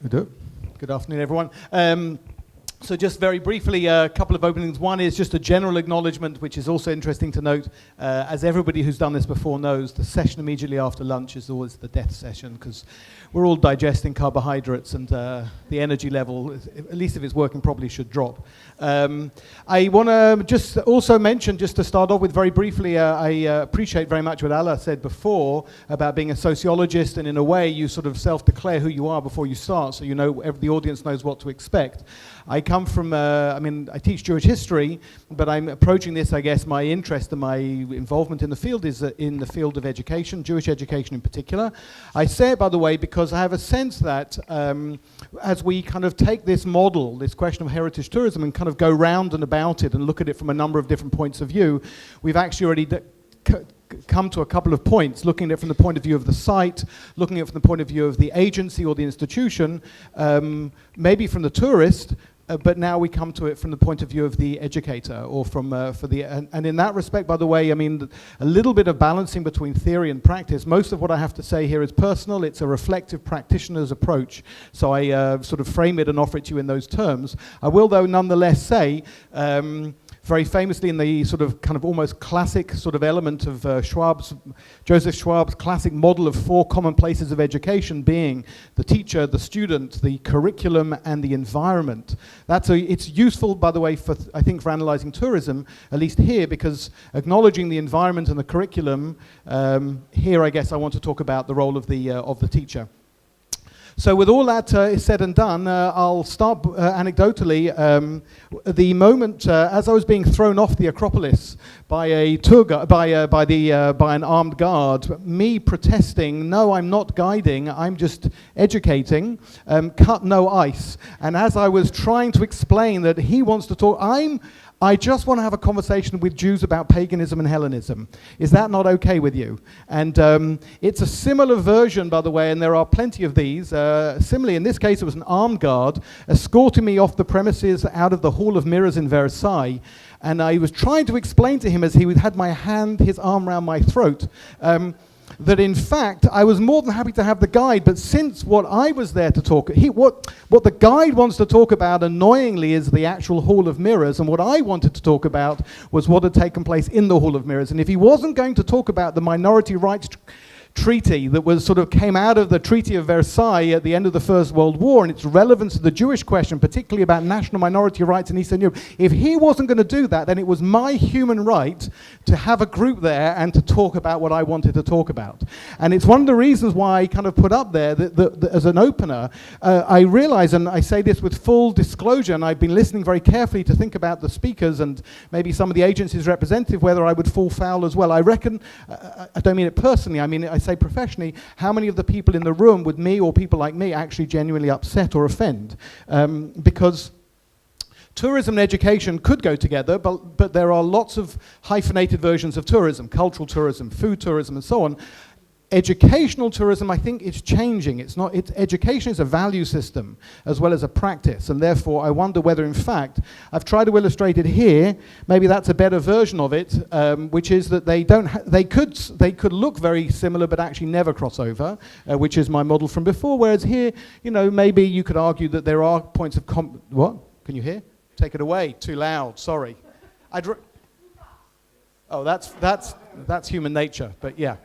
Good afternoon, everyone. So just very briefly, a couple of openings. One is just a general acknowledgement, which is also interesting to note. As everybody who's done this before knows, the session immediately after lunch is always the death session, because we're all digesting carbohydrates, and the energy level, at least if it's working properly, should drop. I want to just also mention, just to start off with very briefly, I appreciate very much what Alla said before about being a sociologist, and in a way you sort of self-declare who you are before you start, so you know the audience knows what to expect. I come from, I teach Jewish history, but I'm approaching this, I guess, my interest and my involvement in the field is in the field of education, Jewish education in particular. I say it, by the way, because I have a sense that as we kind of take this model, this question of heritage tourism, and kind of go round and about it and look at it from a number of different points of view, we've actually already come to a couple of points, looking at it from the point of view of the site, looking at it from the point of view of the agency or the institution, maybe from the tourist, but now we come to it from the point of view of the educator, or from and in that respect, by the way, I mean a little bit of balancing between theory and practice. Most of what I have to say here is personal. It's a reflective practitioner's approach, so I sort of frame it and offer it to you in those terms. I will, though, nonetheless say, very famously in the sort of kind of almost classic sort of element of Joseph Schwab's classic model of four common places of education being the teacher, the student, the curriculum, and the environment. It's useful, by the way, I think for analyzing tourism, at least here, because acknowledging the environment and the curriculum, here I guess I want to talk about the role of the teacher. So with all that said and done, I'll start anecdotally. The moment as I was being thrown off the Acropolis by a by an armed guard, me protesting, "No, I'm not guiding. I'm just educating. Cut no ice." And as I was trying to explain that he wants to talk, I just want to have a conversation with Jews about paganism and Hellenism. Is that not okay with you? And it's a similar version, by the way, and there are plenty of these. Similarly, in this case, it was an armed guard escorting me off the premises out of the Hall of Mirrors in Versailles. And I was trying to explain to him as he had his arm around my throat, that in fact I was more than happy to have the guide, but since what I was there to talk, what the guide wants to talk about annoyingly is the actual Hall of Mirrors, and what I wanted to talk about was what had taken place in the Hall of Mirrors. And if he wasn't going to talk about the minority rights treaty that was sort of came out of the Treaty of Versailles at the end of the First World War and its relevance to the Jewish question, particularly about national minority rights in Eastern Europe, if he wasn't going to do that, then it was my human right to have a group there and to talk about what I wanted to talk about. And it's one of the reasons why I kind of put up there that as an opener, I realize, and I say this with full disclosure, and I've been listening very carefully to think about the speakers and maybe some of the agencies representative, whether I would fall foul as well. I reckon, I don't mean it personally, I mean I say professionally, how many of the people in the room would me or people like me actually genuinely upset or offend? Because tourism and education could go together, but there are lots of hyphenated versions of tourism, cultural tourism, food tourism, and so on. Educational tourism, I think, is changing. Education is a value system as well as a practice, and therefore I wonder whether, in fact, I've tried to illustrate it here. Maybe that's a better version of it, which is that they could look very similar, but actually never cross over, which is my model from before. Whereas here, maybe you could argue that there are points of what? Can you hear? Take it away. Too loud. Sorry. Oh, that's human nature. But yeah.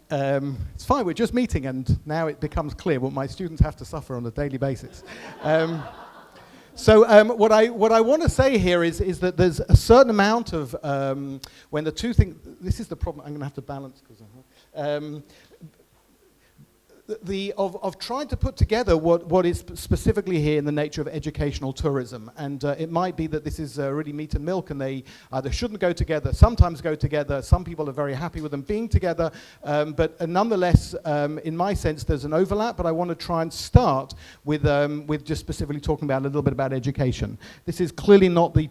It's fine, we're just meeting, and now it becomes clear what my students have to suffer on a daily basis. So what I want to say here is that there's a certain amount of, when the two things, this is the problem, I'm going to have to balance, because of trying to put together what is specifically here in the nature of educational tourism. And it might be that this is really meat and milk, and they either shouldn't go together, sometimes go together. Some people are very happy with them being together, but nonetheless, in my sense, there's an overlap, but I want to try and start with just specifically talking about a little bit about education. This is clearly not the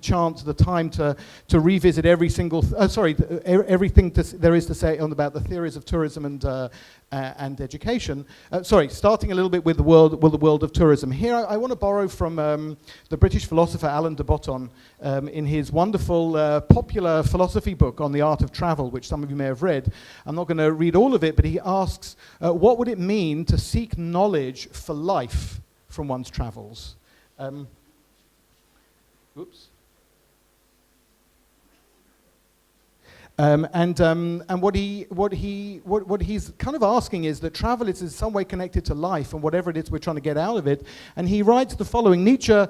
time to revisit every single, everything there is to say about the theories of tourism and education. education, starting a little bit with the world of tourism. Here I want to borrow from the British philosopher Alain de Botton in his wonderful popular philosophy book on the art of travel, which some of you may have read. I'm not going to read all of it, but he asks, what would it mean to seek knowledge for life from one's travels? Oops. And what he's kind of asking is that travel is in some way connected to life and whatever it is we're trying to get out of it. And he writes the following. Nietzsche, I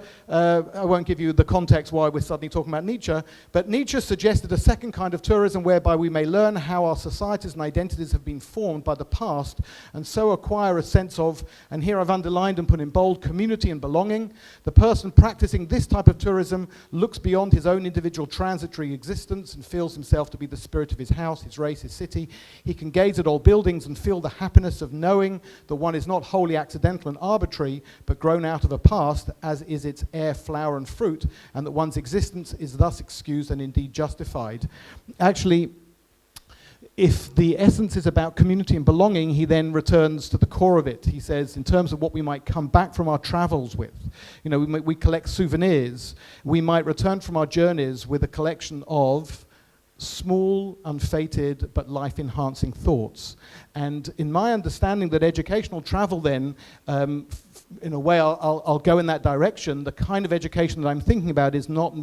won't give you the context why we're suddenly talking about Nietzsche, but Nietzsche suggested a second kind of tourism whereby we may learn how our societies and identities have been formed by the past and so acquire a sense of, and here I've underlined and put in bold, community and belonging. The person practicing this type of tourism looks beyond his own individual transitory existence and feels himself to be the spirit of his house, his race, his city. He can gaze at old buildings and feel the happiness of knowing that one is not wholly accidental and arbitrary, but grown out of a past, as is its air, flower, and fruit, and that one's existence is thus excused and indeed justified. Actually, if the essence is about community and belonging, he then returns to the core of it. He says, in terms of what we might come back from our travels with, we collect souvenirs. We might return from our journeys with a collection of small, unfated, but life-enhancing thoughts. And in my understanding that educational travel then, in a way I'll go in that direction. The kind of education that I'm thinking about is not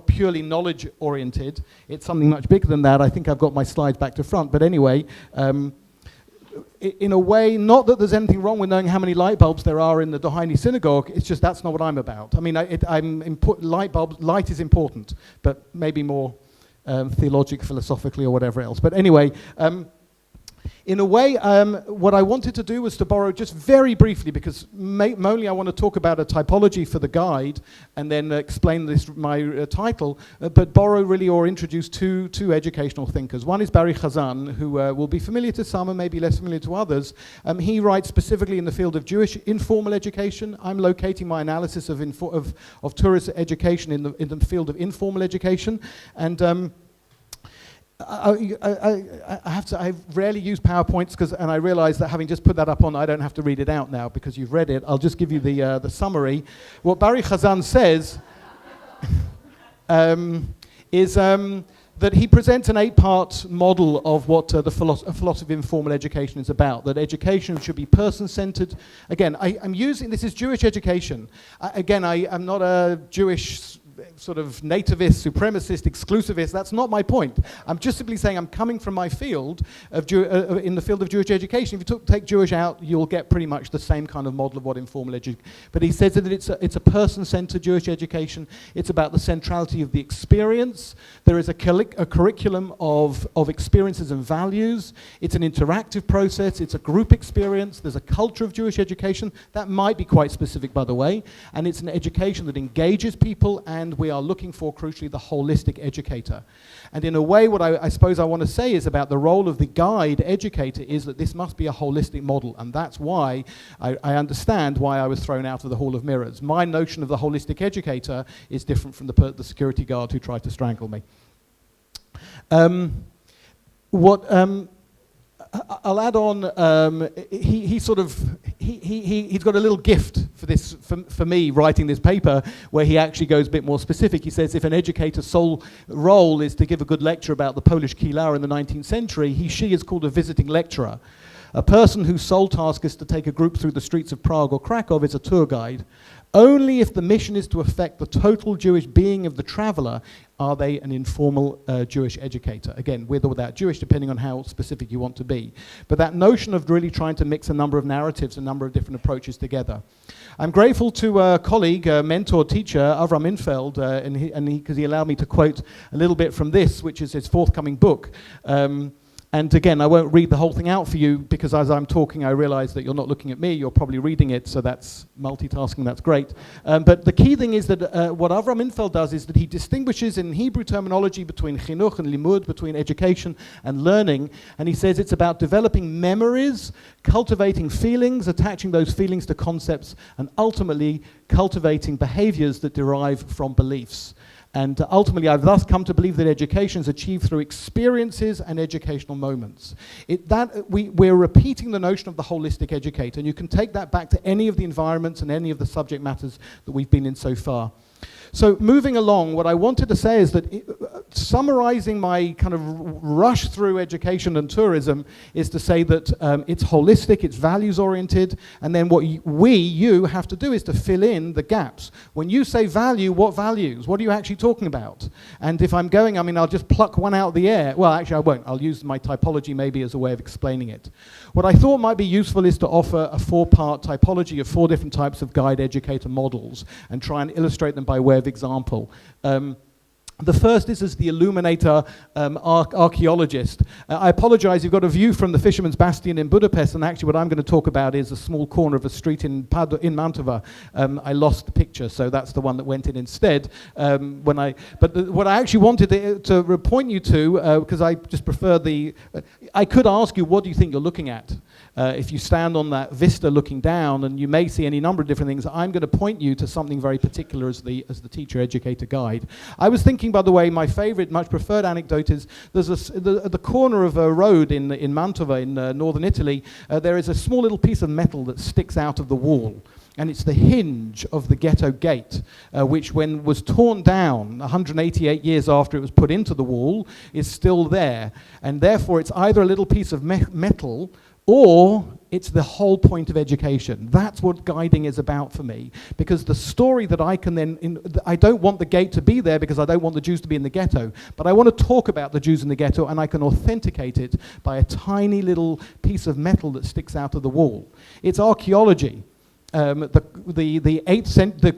purely knowledge-oriented. It's something much bigger than that. I think I've got my slides back to front, but anyway, in a way, not that there's anything wrong with knowing how many light bulbs there are in the Doheny synagogue, it's just that's not what I'm about. I mean, light is important, but maybe more theologically, philosophically, or whatever else. But anyway, in a way, what I wanted to do was to borrow just very briefly, because mainly I want to talk about a typology for the guide and then explain my title, but borrow really or introduce two educational thinkers. One is Barry Chazan, who will be familiar to some and maybe less familiar to others. He writes specifically in the field of Jewish informal education. I'm locating my analysis of tourist education in the field of informal education. And I rarely use PowerPoints and I realize that having just put that up on, I don't have to read it out now because you've read it. I'll just give you the summary. What Barry Chazan says is that he presents an 8-part model of what the philosophy of informal education is about, that education should be person-centered. Again, I'm using, this is Jewish education. I'm not a Jewish sort of nativist, supremacist, exclusivist. That's not my point. I'm just simply saying I'm coming from my field of in the field of Jewish education. If you take Jewish out, you'll get pretty much the same kind of model of what informal education. But he says that it's a person-centered Jewish education. It's about the centrality of the experience. There is a curriculum of experiences and values. It's an interactive process. It's a group experience. There's a culture of Jewish education. That might be quite specific, by the way. And it's an education that engages people, and we are looking for, crucially, the holistic educator. And in a way, what I suppose I want to say is about the role of the guide educator is that this must be a holistic model, and that's why I understand why I was thrown out of the Hall of Mirrors. My notion of the holistic educator is different from the security guard who tried to strangle me. I'll add on, he's got a little gift for this, for me, writing this paper, where he actually goes a bit more specific. He says if an educator's sole role is to give a good lecture about the Polish Kilar in the 19th century, she is called a visiting lecturer. A person whose sole task is to take a group through the streets of Prague or Krakow is a tour guide. Only if the mission is to affect the total Jewish being of the traveler are they an informal Jewish educator. Again, with or without Jewish, depending on how specific you want to be. But that notion of really trying to mix a number of narratives, a number of different approaches together. I'm grateful to a colleague, mentor, teacher, Avram Infeld, because he allowed me to quote a little bit from this, which is his forthcoming book. And again, I won't read the whole thing out for you because as I'm talking, I realize that you're not looking at me, you're probably reading it, so that's multitasking, that's great. But the key thing is that what Avram Infeld does is that he distinguishes in Hebrew terminology between chinuch and limud, between education and learning, and he says it's about developing memories, cultivating feelings, attaching those feelings to concepts, and ultimately cultivating behaviors that derive from beliefs. And ultimately, I've thus come to believe that education is achieved through experiences and educational moments. We're repeating the notion of the holistic educator, and you can take that back to any of the environments and any of the subject matters that we've been in so far. So moving along, what I wanted to say is that summarizing my kind of rush through education and tourism is to say that it's holistic, it's values-oriented, and then what you have to do is to fill in the gaps. When you say value, what values? What are you actually talking about? And if I'm going, I'll just pluck one out of the air. Well, actually, I won't. I'll use my typology maybe as a way of explaining it. What I thought might be useful is to offer a 4-part typology of 4 different types of guide-educator models and try and illustrate them by way of example. The first is as the illuminator archaeologist. I apologize, you've got a view from the Fisherman's Bastion in Budapest, and actually what I'm going to talk about is a small corner of a street in Mantova. I lost the picture, so that's the one that went in instead. What I actually wanted to point you to, because I just prefer I could ask you, what do you think you're looking at? If you stand on that vista looking down, and you may see any number of different things, I'm going to point you to something very particular as the teacher educator guide. I was thinking, by the way, my favorite, much preferred anecdote is there's at the corner of a road in Mantova in northern Italy, there is a small little piece of metal that sticks out of the wall. And it's the hinge of the ghetto gate, which when was torn down 188 years after it was put into the wall, is still there. And therefore it's either a little piece of metal or it's the whole point of education. That's what guiding is about for me. Because the story that I can I don't want the gate to be there because I don't want the Jews to be in the ghetto, but I want to talk about the Jews in the ghetto, and I can authenticate it by a tiny little piece of metal that sticks out of the wall. It's archaeology. The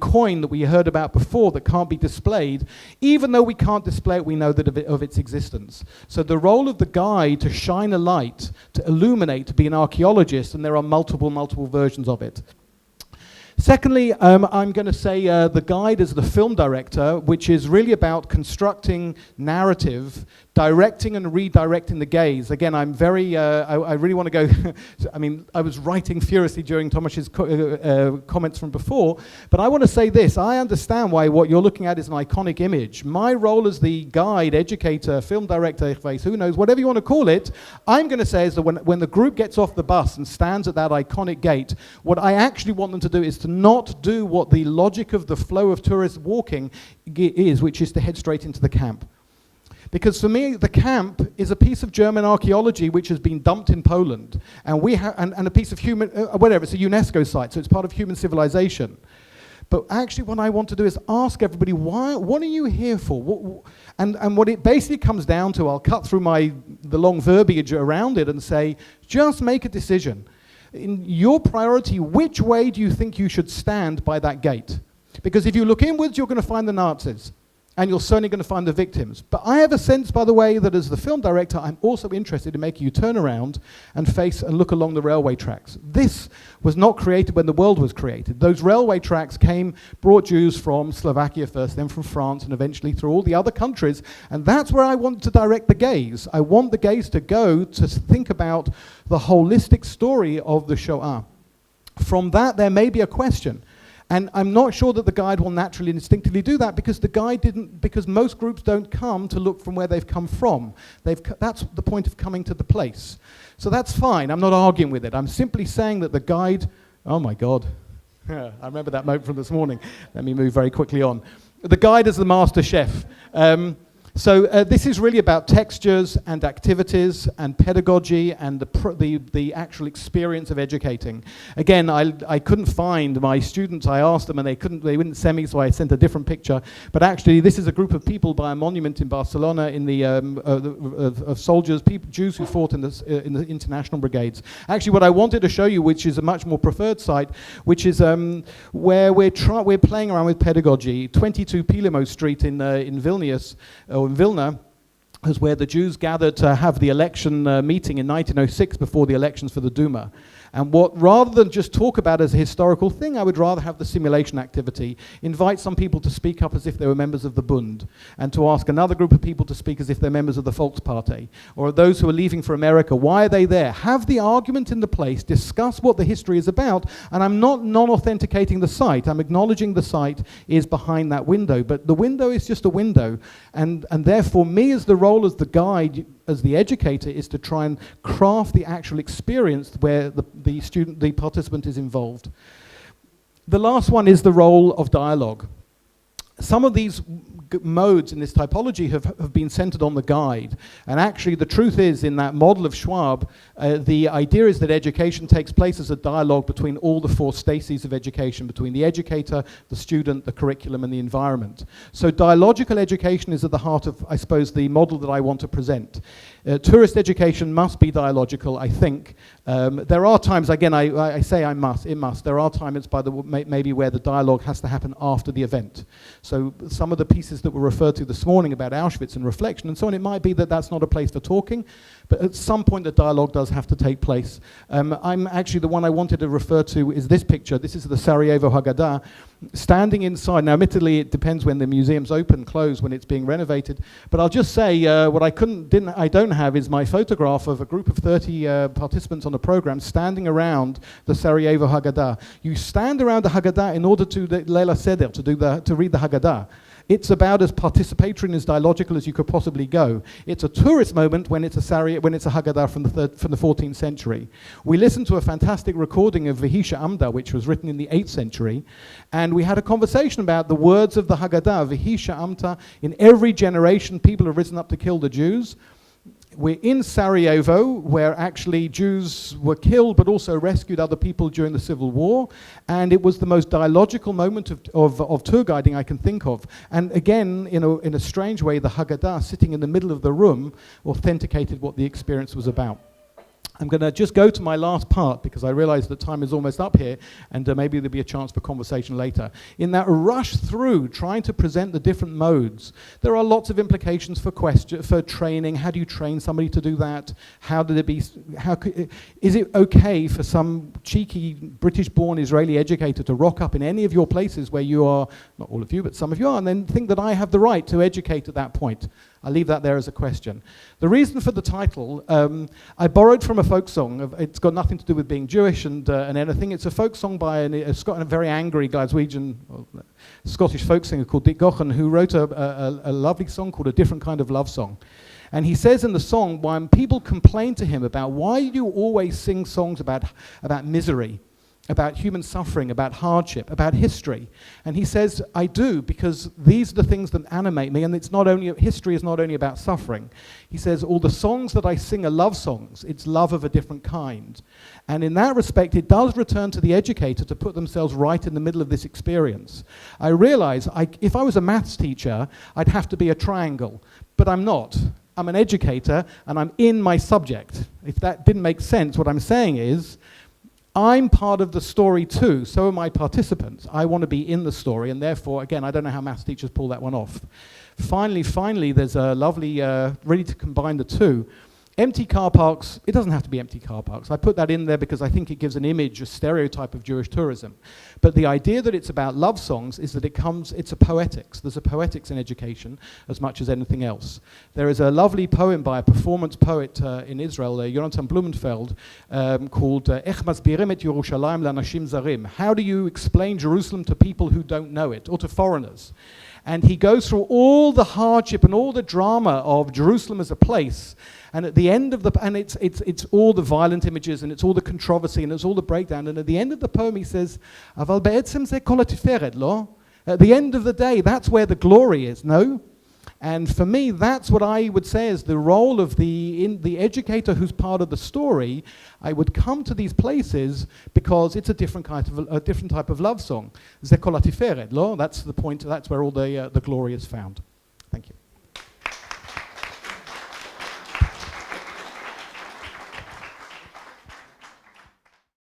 coin that we heard about before that can't be displayed, even though we can't display it, we know that of its existence. So the role of the guide to shine a light, to illuminate, to be an archaeologist, and there are multiple versions of it. Secondly, I'm going to say the guide is the film director, which is really about constructing narrative, directing and redirecting the gaze. Again, I'm very, I really want to go, I was writing furiously during Tomas's comments from before, but I want to say this. I understand why what you're looking at is an iconic image. My role as the guide, educator, film director, who knows, whatever you want to call it, I'm going to say is that when the group gets off the bus and stands at that iconic gate, what I actually want them to do is to not do what the logic of the flow of tourists walking is, which is to head straight into the camp. Because for me, the camp is a piece of German archaeology which has been dumped in Poland, and and a piece of human, whatever, it's a UNESCO site, so it's part of human civilization. But actually what I want to do is ask everybody, what are you here for? And what it basically comes down to, I'll cut through the long verbiage around it and say, just make a decision. In your priority, which way do you think you should stand by that gate? Because if you look inwards, you're going to find the Nazis. And you're certainly going to find the victims. But I have a sense, by the way, that as the film director, I'm also interested in making you turn around and face and look along the railway tracks. This was not created when the world was created. Those railway tracks brought Jews from Slovakia first, then from France, and eventually through all the other countries. And that's where I want to direct the gaze. I want the gaze to go to think about the holistic story of the Shoah. From that, there may be a question. And I'm not sure that the guide will naturally instinctively do that because because most groups don't come to look from where they've come from. That's the point of coming to the place. So that's fine, I'm not arguing with it. I'm simply saying that the guide, oh my God, I remember that moment from this morning. Let me move very quickly on. The guide is the master chef. So this is really about textures and activities and pedagogy and the actual experience of educating. Again, I couldn't find my students. I asked them and they wouldn't send me, so I sent a different picture. But actually, this is a group of people by a monument in Barcelona in of soldiers, Jews who fought in the international brigades. Actually, what I wanted to show you, which is a much more preferred site, which is where we're playing around with pedagogy. 22 Pilimo Street in Vilnius. In Vilna, is where the Jews gathered to have the election meeting in 1906 before the elections for the Duma. And what, rather than just talk about it as a historical thing, I would rather have the simulation activity, invite some people to speak up as if they were members of the Bund, and to ask another group of people to speak as if they're members of the Volkspartei, or those who are leaving for America, why are they there? Have the argument in the place, discuss what the history is about, and I'm not non-authenticating the site, I'm acknowledging the site is behind that window, but the window is just a window, and therefore me as the role as the guide, as the educator, is to try and craft the actual experience where the participant is involved. The last one is the role of dialogue. Some of these modes in this typology have been centered on the guide. And actually, the truth is, in that model of Schwab, the idea is that education takes place as a dialogue between all the four stases of education, between the educator, the student, the curriculum, and the environment. So dialogical education is at the heart of, I suppose, the model that I want to present. Tourist education must be dialogical, I think. There are times, again, I say it must. There are times, maybe where the dialogue has to happen after the event. So some of the pieces that were referred to this morning about Auschwitz and reflection and so on, it might be that that's not a place for talking, but at some point the dialogue does have to take place. I'm actually, the one I wanted to refer to is this picture. This is the Sarajevo Haggadah, standing inside. Now, admittedly, it depends when the museum's open, close, when it's being renovated, but I'll just say what I don't have is my photograph of a group of 30 participants on the program standing around the Sarajevo Haggadah. You stand around the Haggadah in order to Leila Seder, to read the Haggadah. It's about as participatory and as dialogical as you could possibly go. It's a tourist moment when it's a Haggadah from the 14th century. We listened to a fantastic recording of Vehisha Amda, which was written in the 8th century, and we had a conversation about the words of the Haggadah, Vehisha Amda. In every generation, people have risen up to kill the Jews. We're in Sarajevo, where actually Jews were killed but also rescued other people during the Civil War, and it was the most dialogical moment of tour guiding I can think of. And again, in a strange way, the Haggadah sitting in the middle of the room authenticated what the experience was about. I'm going to just go to my last part because I realize that time is almost up here, and maybe there'll be a chance for conversation later. In that rush through trying to present the different modes, there are lots of implications for training. How do you train somebody to do that? Is it okay for some cheeky British-born Israeli educator to rock up in any of your places where you are, not all of you, but some of you are, and then think that I have the right to educate at that point? I'll leave that there as a question. The reason for the title, I borrowed from a folk song. It's got nothing to do with being Jewish and anything. It's a folk song by a very angry Glaswegian, Scottish folk singer called Dick Gaughan, who wrote a lovely song called A Different Kind of Love Song. And he says in the song, when people complain to him about why you always sing songs about misery, about human suffering, about hardship, about history. And he says, I do, because these are the things that animate me, and history is not only about suffering. He says, all the songs that I sing are love songs. It's love of a different kind. And in that respect, it does return to the educator to put themselves right in the middle of this experience. I realize if I was a maths teacher, I'd have to be a triangle, but I'm not. I'm an educator, and I'm in my subject. If that didn't make sense, what I'm saying is, I'm part of the story too, so are my participants. I want to be in the story, and therefore, again, I don't know how maths teachers pull that one off. Finally, there's a lovely, really to combine the two. Empty car parks, it doesn't have to be empty car parks. I put that in there because I think it gives an image, a stereotype of Jewish tourism. But the idea that it's about love songs is that it's a poetics. There's a poetics in education as much as anything else. There is a lovely poem by a performance poet in Israel, Yonatan Blumenfeld, called Ech Masbirim et Yerushalayim Lanashim Zarim. How do you explain Jerusalem to people who don't know it, or to foreigners? And he goes through all the hardship and all the drama of Jerusalem as a place. And at the end of it's all the violent images, and it's all the controversy, and it's all the breakdown. And at the end of the poem, he says, "Aval be'etzem ze kol hatiferet, lo?" At the end of the day, that's where the glory is, no? And for me, that's what I would say is the role of the educator who's part of the story. I would come to these places because it's a different type of love song. Ze kol hatiferet, lo? That's the point. That's where all the glory is found.